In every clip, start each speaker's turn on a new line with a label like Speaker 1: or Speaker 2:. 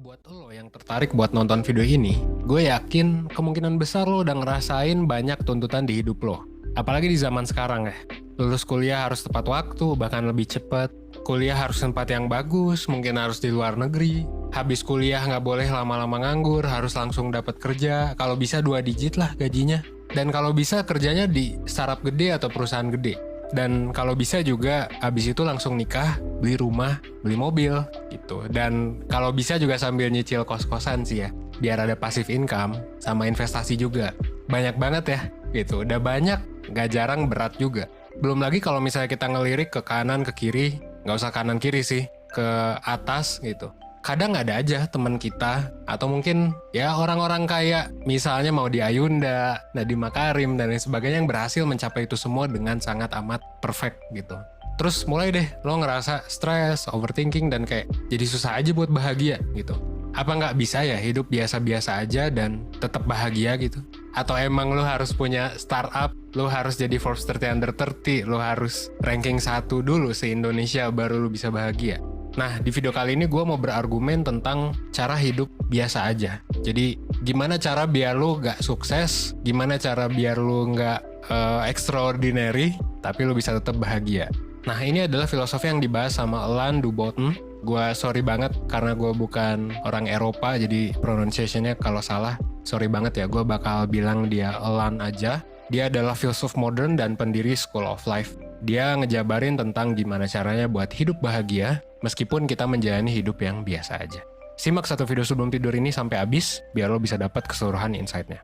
Speaker 1: Buat lo yang tertarik buat nonton video ini, gue yakin kemungkinan besar lo udah ngerasain banyak tuntutan di hidup lo. Apalagi di zaman sekarang ya. Lulus kuliah harus tepat waktu, bahkan lebih cepat. Kuliah harus tempat yang bagus, mungkin harus di luar negeri. Habis kuliah nggak boleh lama-lama nganggur, harus langsung dapat kerja. Kalau bisa 2 digit lah gajinya. Dan kalau bisa kerjanya di startup gede atau perusahaan gede. Dan kalau bisa juga abis itu langsung nikah, beli rumah, beli mobil gitu. Dan kalau bisa juga sambil nyicil kos-kosan sih ya, biar ada passive income sama investasi juga. Banyak banget ya gitu, udah banyak, gak jarang berat juga. Belum lagi kalau misalnya kita ngelirik ke kanan, ke kiri, gak usah kanan kiri sih, ke atas gitu. Kadang ada aja teman kita, atau mungkin ya orang-orang kayak misalnya mau di Ayunda, Nadiem Makarim, dan lain sebagainya yang berhasil mencapai itu semua dengan sangat amat perfect gitu. Terus mulai deh lo ngerasa stres, overthinking, dan kayak jadi susah aja buat bahagia gitu. Apa nggak bisa ya hidup biasa-biasa aja dan tetap bahagia gitu? Atau emang lo harus punya startup, lo harus jadi Forbes 30 under 30, lo harus ranking 1 dulu se-Indonesia baru lo bisa bahagia? Nah, di video kali ini gue mau berargumen tentang cara hidup biasa aja. Jadi, gimana cara biar lu gak sukses, gimana cara biar lu gak extraordinary, tapi lu bisa tetap bahagia. Nah, ini adalah filosofi yang dibahas sama Alain de Botton. Gue sorry banget karena gue bukan orang Eropa, jadi pronunciation-nya kalau salah, sorry banget ya, gue bakal bilang dia Alain aja. Dia adalah filsuf modern dan pendiri School of Life. Dia ngejabarin tentang gimana caranya buat hidup bahagia, meskipun kita menjalani hidup yang biasa aja. Simak satu video sebelum tidur ini sampai habis, biar lo bisa dapat keseluruhan insight-nya.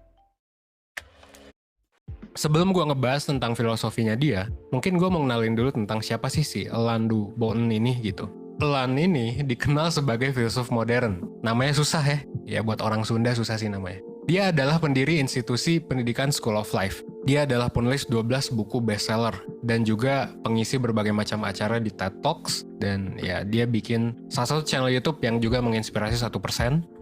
Speaker 1: Sebelum gue ngebahas tentang filosofinya dia, mungkin gue mau kenalin dulu tentang siapa sih si Alain de Botton ini gitu. Alain ini dikenal sebagai filsuf modern. Namanya susah ya buat orang Sunda susah sih namanya. Dia adalah pendiri institusi pendidikan School of Life. Dia adalah penulis 12 buku bestseller dan juga pengisi berbagai macam acara di TED Talks, dan ya dia bikin salah satu channel YouTube yang juga menginspirasi 1%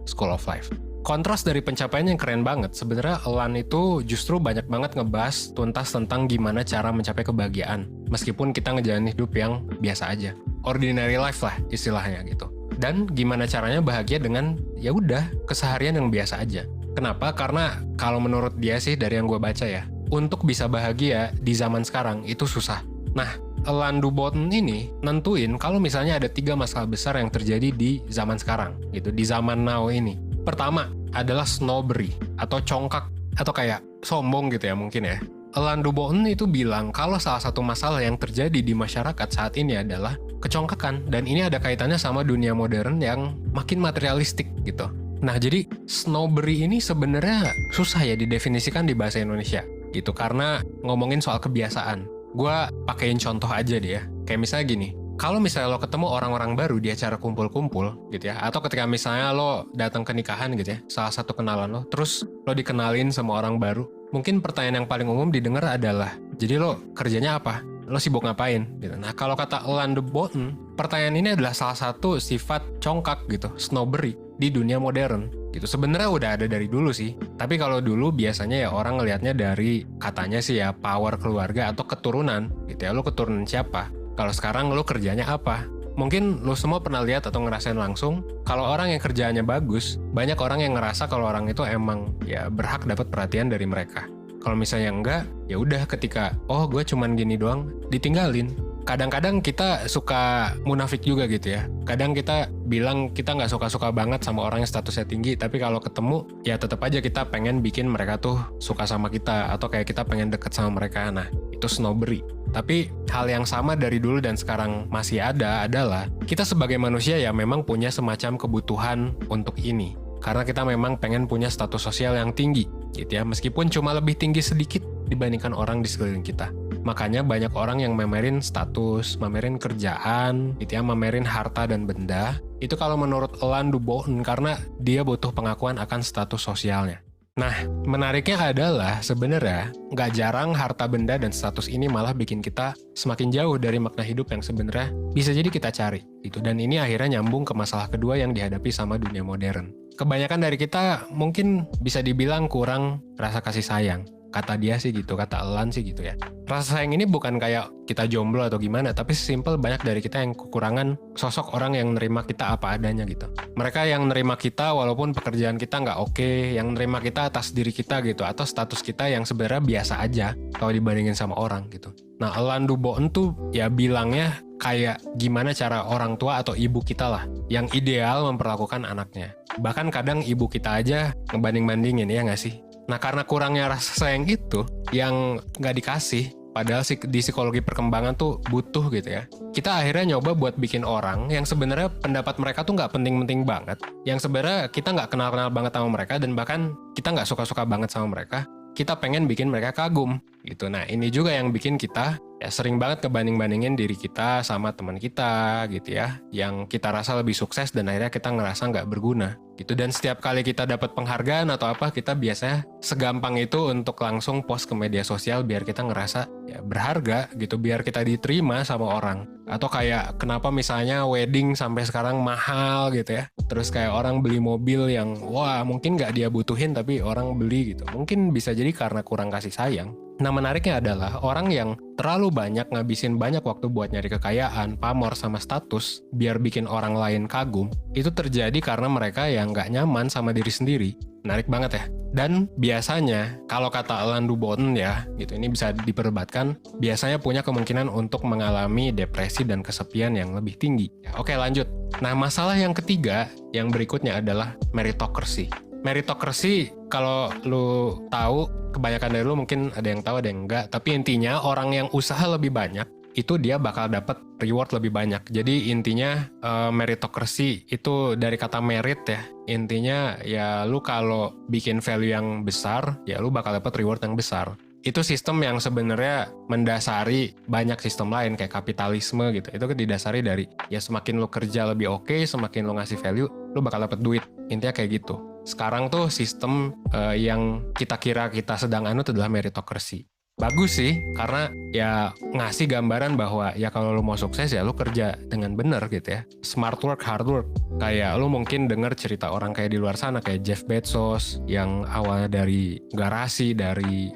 Speaker 1: School of Life. Kontras dari pencapaian yang keren banget, sebenarnya Alain itu justru banyak banget ngebahas tuntas tentang gimana cara mencapai kebahagiaan, meskipun kita ngejalanin hidup yang biasa aja. Ordinary life lah istilahnya gitu. Dan gimana caranya bahagia dengan ya udah keseharian yang biasa aja. Kenapa? Karena kalau menurut dia sih dari yang gue baca ya, untuk bisa bahagia di zaman sekarang itu susah. Nah, Alain de Botton ini nentuin kalau misalnya ada 3 masalah besar yang terjadi di zaman sekarang, gitu, di zaman now ini. Pertama adalah snobbery atau congkak atau kayak sombong gitu ya mungkin ya. Alain de Botton itu bilang kalau salah satu masalah yang terjadi di masyarakat saat ini adalah kecongkakan, dan ini ada kaitannya sama dunia modern yang makin materialistik gitu. Nah, jadi snobbery ini sebenarnya susah ya didefinisikan di bahasa Indonesia gitu, karena ngomongin soal kebiasaan. Gue pakein contoh aja deh ya. Kayak misalnya gini, kalau misalnya lo ketemu orang-orang baru di acara kumpul-kumpul gitu ya, atau ketika misalnya lo datang ke nikahan gitu ya, salah satu kenalan lo, terus lo dikenalin sama orang baru, mungkin pertanyaan yang paling umum didengar adalah, jadi lo kerjanya apa? Lo sibuk ngapain? Gitu. Nah, kalau kata Alain de Botton, pertanyaan ini adalah salah satu sifat congkak gitu, snobbery di dunia modern. Gitu. Sebenarnya udah ada dari dulu sih. Tapi kalau dulu biasanya ya orang ngelihatnya dari katanya sih ya power keluarga atau keturunan. Gitu ya, lo keturunan siapa? Kalau sekarang lo kerjanya apa? Mungkin lo semua pernah lihat atau ngerasain langsung, kalau orang yang kerjaannya bagus, banyak orang yang ngerasa kalau orang itu emang ya berhak dapat perhatian dari mereka. Kalau misalnya enggak, ya udah ketika, oh gue cuman gini doang, ditinggalin. Kadang-kadang kita suka munafik juga gitu ya. Kadang kita bilang kita nggak suka-suka banget sama orang yang statusnya tinggi, tapi kalau ketemu, ya tetap aja kita pengen bikin mereka tuh suka sama kita, atau kayak kita pengen deket sama mereka. Nah, itu snobbery. Tapi hal yang sama dari dulu dan sekarang masih ada adalah, kita sebagai manusia ya memang punya semacam kebutuhan untuk ini. Karena kita memang pengen punya status sosial yang tinggi, gitu ya, meskipun cuma lebih tinggi sedikit dibandingkan orang di sekeliling kita. Makanya banyak orang yang mamerin status, mamerin kerjaan, gitu ya, mamerin harta dan benda. Itu kalau menurut Alain de Botton karena dia butuh pengakuan akan status sosialnya. Nah, menariknya adalah sebenarnya nggak jarang harta benda dan status ini malah bikin kita semakin jauh dari makna hidup yang sebenarnya bisa jadi kita cari. Gitu. Dan ini akhirnya nyambung ke masalah kedua yang dihadapi sama dunia modern. Kebanyakan dari kita mungkin bisa dibilang kurang rasa kasih sayang. kata dia sih gitu, kata Elan sih gitu ya. Rasa sayang ini bukan kayak kita jomblo atau gimana, tapi simpel banyak dari kita yang kekurangan sosok orang yang nerima kita apa adanya gitu. Mereka yang nerima kita walaupun pekerjaan kita nggak oke, yang nerima kita atas diri kita gitu, atau status kita yang sebenarnya biasa aja kalau dibandingin sama orang gitu. Nah, Elan Du Boen tuh ya bilangnya kayak gimana cara orang tua atau ibu kita lah yang ideal memperlakukan anaknya. Bahkan kadang ibu kita aja ngebanding-bandingin, ya nggak sih? Nah, karena kurangnya rasa sayang itu yang nggak dikasih, padahal di psikologi perkembangan tuh butuh gitu ya. Kita akhirnya nyoba buat bikin orang yang sebenarnya pendapat mereka tuh nggak penting-penting banget. Yang sebenarnya kita nggak kenal-kenal banget sama mereka dan bahkan kita nggak suka-suka banget sama mereka. Kita pengen bikin mereka kagum gitu. Nah, ini juga yang bikin kita ya sering banget ngebanding-bandingin diri kita sama teman kita gitu ya, yang kita rasa lebih sukses dan akhirnya kita ngerasa nggak berguna gitu. Dan setiap kali kita dapat penghargaan atau apa, kita biasanya segampang itu untuk langsung post ke media sosial biar kita ngerasa ya berharga gitu, biar kita diterima sama orang. Atau kayak kenapa misalnya wedding sampai sekarang mahal gitu ya, terus kayak orang beli mobil yang wah mungkin nggak dia butuhin tapi orang beli gitu, mungkin bisa jadi karena kurang kasih sayang. Nah, menariknya adalah orang yang terlalu banyak ngabisin banyak waktu buat nyari kekayaan, pamor, sama status biar bikin orang lain kagum, itu terjadi karena mereka yang nggak nyaman sama diri sendiri. Menarik banget ya. Dan biasanya, kalau kata Elan Du Boen ya, gitu, ini bisa diperdebatkan, biasanya punya kemungkinan untuk mengalami depresi dan kesepian yang lebih tinggi. Ya, oke, lanjut. Nah, masalah yang ketiga, yang berikutnya adalah meritocracy. Meritocracy, kalau lu tahu, kebanyakan dari lu mungkin ada yang tahu ada yang enggak, tapi intinya orang yang usaha lebih banyak itu dia bakal dapat reward lebih banyak. Jadi intinya meritocracy itu dari kata merit ya. Intinya ya lu kalau bikin value yang besar, ya lu bakal dapat reward yang besar. Itu sistem yang sebenarnya mendasari banyak sistem lain kayak kapitalisme gitu. Itu didasari dari ya semakin lu kerja lebih oke, semakin lu ngasih value, lu bakal dapat duit. Intinya kayak gitu. Sekarang tuh sistem yang kita kira kita sedang anut adalah meritocracy. Bagus sih, karena ya ngasih gambaran bahwa ya kalau lu mau sukses ya lu kerja dengan benar gitu ya. Smart work, hard work. Kayak lu mungkin denger cerita orang kayak di luar sana kayak Jeff Bezos yang awalnya dari garasi, dari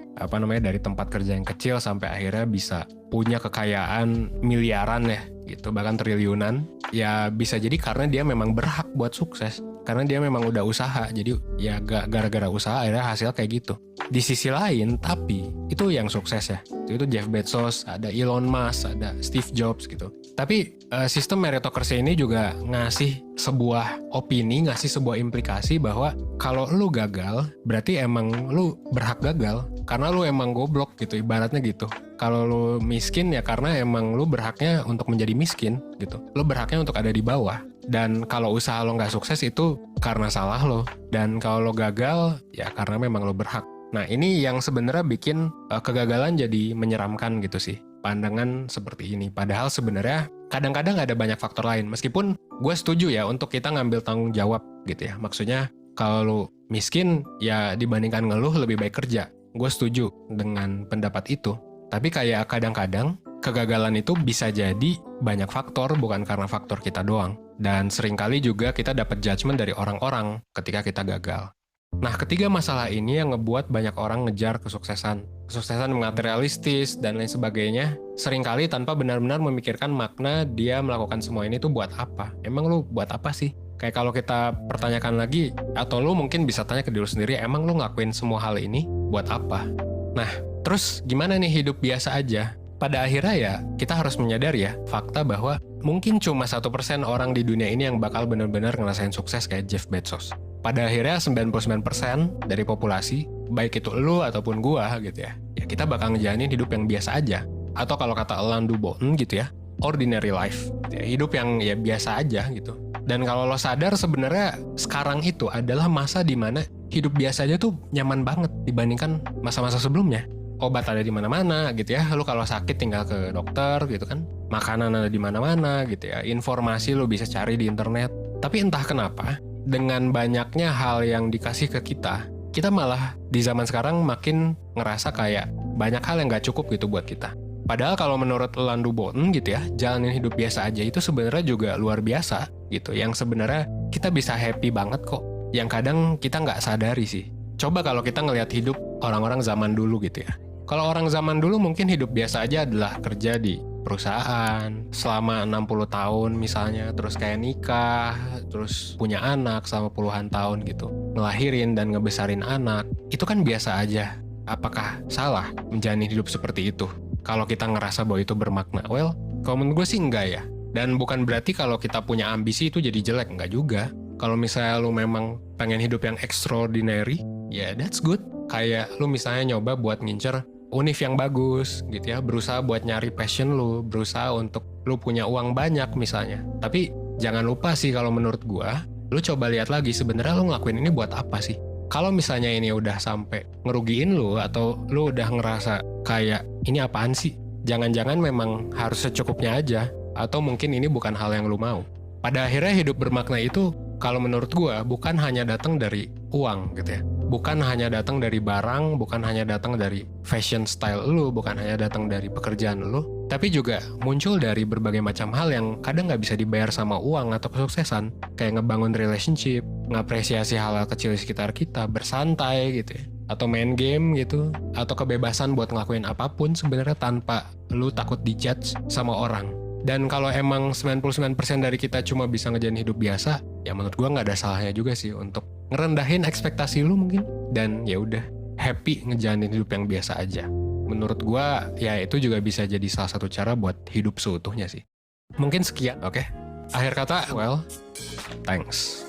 Speaker 1: dari tempat kerja yang kecil sampai akhirnya bisa punya kekayaan miliaran ya gitu, bahkan triliunan. Ya bisa jadi karena dia memang berhak buat sukses. Karena dia memang udah usaha, jadi ya gara-gara usaha akhirnya hasil kayak gitu. Di sisi lain, tapi itu yang sukses ya. Itu Jeff Bezos, ada Elon Musk, ada Steve Jobs gitu. Tapi sistem meritocracy ini juga ngasih sebuah opini, ngasih sebuah implikasi bahwa kalau lu gagal, berarti emang lu berhak gagal. Karena lu emang goblok gitu, ibaratnya gitu. Kalau lu miskin ya karena emang lu berhaknya untuk menjadi miskin gitu. Lu berhaknya untuk ada di bawah. Dan kalau usaha lo nggak sukses itu karena salah lo. Dan kalau lo gagal ya karena memang lo berhak. Nah, ini yang sebenarnya bikin kegagalan jadi menyeramkan gitu sih. Pandangan seperti ini. Padahal sebenarnya kadang-kadang ada banyak faktor lain. Meskipun gue setuju ya untuk kita ngambil tanggung jawab gitu ya. Maksudnya kalau lo miskin ya dibandingkan ngeluh lebih baik kerja. Gue setuju dengan pendapat itu. Tapi kayak kadang-kadang kegagalan itu bisa jadi banyak faktor, bukan karena faktor kita doang. Dan seringkali juga kita dapat judgement dari orang-orang ketika kita gagal. Nah, ketiga masalah ini yang ngebuat banyak orang ngejar kesuksesan. Kesuksesan materialistis dan lain sebagainya, seringkali tanpa benar-benar memikirkan makna dia melakukan semua ini tuh buat apa. Emang lu buat apa sih? Kayak kalau kita pertanyakan lagi, atau lu mungkin bisa tanya ke diri lu sendiri, emang lu ngelakuin semua hal ini buat apa? Nah, terus gimana nih hidup biasa aja? Pada akhirnya ya, kita harus menyadari ya, fakta bahwa mungkin cuma 1% orang di dunia ini yang bakal benar-benar ngerasain sukses kayak Jeff Bezos. Pada akhirnya 99% dari populasi, baik itu lu ataupun gua gitu ya, ya kita bakal ngejalanin hidup yang biasa aja. Atau kalau kata Elan Du Boen gitu ya, ordinary life. Ya, hidup yang ya biasa aja gitu. Dan kalau lo sadar sebenarnya sekarang itu adalah masa dimana hidup biasa aja tuh nyaman banget dibandingkan masa-masa sebelumnya. Obat ada di mana-mana gitu ya. Lu kalau sakit tinggal ke dokter gitu kan. Makanan ada di mana-mana gitu ya. Informasi lu bisa cari di internet. Tapi entah kenapa, dengan banyaknya hal yang dikasih ke kita malah di zaman sekarang makin ngerasa kayak banyak hal yang gak cukup gitu buat kita. Padahal kalau menurut Elan Du Boen gitu ya, jalanin hidup biasa aja itu sebenarnya juga luar biasa gitu. Yang sebenarnya kita bisa happy banget kok. Yang kadang kita nggak sadari sih. Coba kalau kita ngelihat hidup orang-orang zaman dulu gitu ya. Kalau orang zaman dulu mungkin hidup biasa aja adalah kerja di perusahaan selama 60 tahun misalnya, terus kayak nikah, terus punya anak selama puluhan tahun gitu. Ngelahirin dan ngebesarin anak, itu kan biasa aja. Apakah salah menjalani hidup seperti itu? Kalau kita ngerasa bahwa itu bermakna, well, kalau menurut gue sih enggak ya. Dan bukan berarti kalau kita punya ambisi itu jadi jelek, enggak juga. Kalau misalnya lu memang pengen hidup yang extraordinary, ya that's good. Kayak lu misalnya nyoba buat ngincer univ yang bagus gitu ya, berusaha buat nyari passion lu, berusaha untuk lu punya uang banyak misalnya. Tapi jangan lupa sih kalau menurut gua, lu coba lihat lagi sebenarnya lu ngelakuin ini buat apa sih? Kalau misalnya ini udah sampai ngerugiin lu atau lu udah ngerasa kayak ini apaan sih? Jangan-jangan memang harus secukupnya aja, atau mungkin ini bukan hal yang lu mau. Pada akhirnya hidup bermakna itu kalau menurut gua bukan hanya datang dari uang gitu ya. Bukan hanya datang dari barang, bukan hanya datang dari fashion style lu, bukan hanya datang dari pekerjaan lu, tapi juga muncul dari berbagai macam hal yang kadang nggak bisa dibayar sama uang atau kesuksesan, kayak ngebangun relationship, ngapresiasi hal-hal kecil di sekitar kita, bersantai gitu ya, atau main game gitu, atau kebebasan buat ngelakuin apapun sebenarnya tanpa lu takut dijudge sama orang. Dan kalau emang 99% dari kita cuma bisa ngejalanin hidup biasa, ya menurut gua nggak ada salahnya juga sih untuk ngerendahin ekspektasi lu mungkin. Dan ya udah, happy ngejalanin hidup yang biasa aja. Menurut gua, ya itu juga bisa jadi salah satu cara buat hidup seutuhnya sih. Mungkin sekian, oke? Akhir kata, well, thanks.